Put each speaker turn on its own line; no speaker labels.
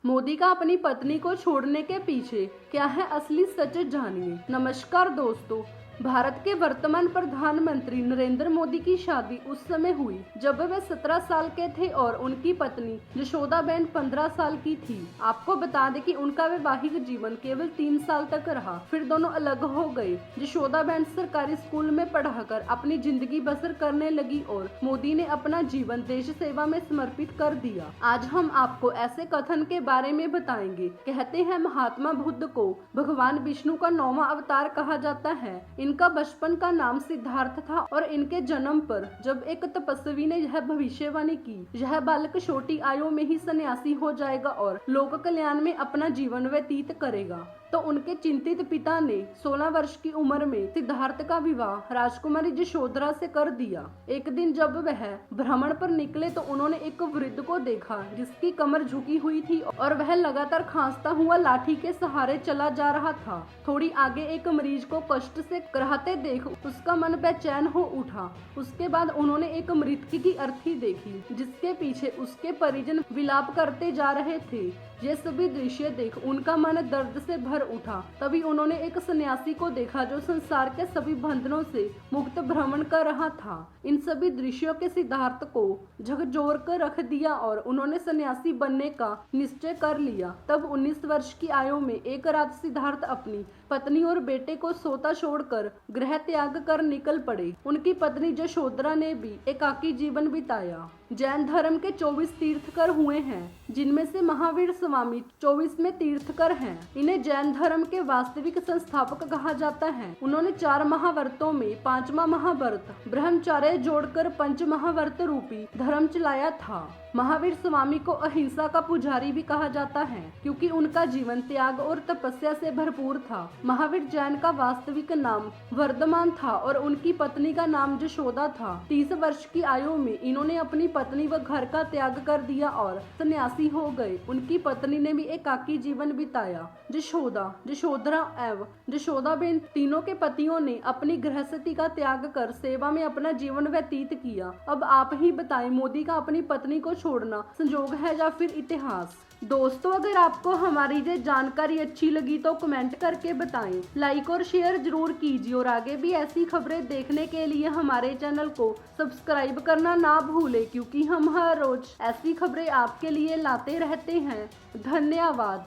मोदी का अपनी पत्नी को छोड़ने के पीछे क्या है असली सच, जानिए। नमस्कार दोस्तों, भारत के वर्तमान प्रधानमंत्री नरेंद्र मोदी की शादी उस समय हुई जब वे 17 साल के थे और उनकी पत्नी यशोदाबेन 15 साल की थी। आपको बता दें कि उनका वैवाहिक जीवन केवल 3 साल तक रहा, फिर दोनों अलग हो गए। यशोदाबेन सरकारी स्कूल में पढ़ाकर अपनी जिंदगी बसर करने लगी और मोदी ने अपना जीवन देश सेवा में समर्पित कर दिया। आज हम आपको ऐसे कथन के बारे में बताएंगे। कहते हैं महात्मा बुद्ध को भगवान विष्णु का 9वां अवतार कहा जाता है। इनका बचपन का नाम सिद्धार्थ था और इनके जन्म पर जब एक तपस्वी ने यह भविष्यवाणी की, यह बालक छोटी आयु में ही सन्यासी हो जाएगा और लोक कल्याण में अपना जीवन व्यतीत करेगा, तो उनके चिंतित पिता ने 16 वर्ष की उम्र में सिद्धार्थ का विवाह राजकुमारी यशोधरा से कर दिया। एक दिन जब वह भ्रमण पर निकले तो उन्होंने एक वृद्ध को देखा जिसकी कमर झुकी हुई थी और वह लगातार खांसता हुआ लाठी के सहारे चला जा रहा था। थोड़ी आगे एक मरीज को कष्ट से कराहते देख उसका मन बेचैन हो उठा। उसके बाद उन्होंने एक मृतक की अर्थी देखी जिसके पीछे उसके परिजन विलाप करते जा रहे थे। ये सभी दृश्य देख उनका मन दर्द से भर उठा। तभी उन्होंने एक सन्यासी को देखा जो संसार के सभी बंधनों से मुक्त भ्रमण कर रहा था। इन सभी दृश्यों के सिद्धार्थ को झकझोर कर रख दिया और उन्होंने सन्यासी बनने का निश्चय कर लिया। तब 19 वर्ष की आयु में एक रात सिद्धार्थ अपनी पत्नी और बेटे को सोता छोड़कर गृह त्याग कर निकल पड़े। उनकी पत्नी यशोधरा ने भी एकाकी जीवन बिताया। जैन धर्म के 24 तीर्थकर हुए हैं, जिनमें से महावीर स्वामी 24वें तीर्थकर हैं। इन्हें जैन धर्म के वास्तविक संस्थापक कहा जाता है। उन्होंने 4 महाव्रतों में 5वां महाव्रत ब्रह्मचर्य जोड़कर पंच महाव्रत रूपी धर्म चलाया था। महावीर स्वामी को अहिंसा का पुजारी भी कहा जाता है क्योंकि उनका जीवन त्याग और तपस्या से भरपूर था। महावीर जैन का वास्तविक नाम वर्धमान था और उनकी पत्नी का नाम यशोदा था। 30 वर्ष की आयु में इन्होंने अपनी पत्नी व घर का त्याग कर दिया और सन्यासी हो गए। उनकी पत्नी ने भी एकाकी जीवन बिताया। यशोदा, यशोधरा एवं यशोदाबेन तीनों के पतियों ने अपनी गृहस्थी का त्याग कर सेवा में अपना जीवन व्यतीत किया। अब आप ही बताएं, मोदी का अपनी पत्नी को छोड़ना संजोग है या फिर इतिहास। दोस्तों, अगर आपको हमारी ये जानकारी अच्छी लगी तो कमेंट करके बताएं, लाइक और शेयर जरूर कीजिए और आगे भी ऐसी खबरें देखने के लिए हमारे चैनल को सब्सक्राइब करना ना भूलें क्योंकि हम हर रोज ऐसी खबरें आपके लिए लाते रहते हैं। धन्यवाद।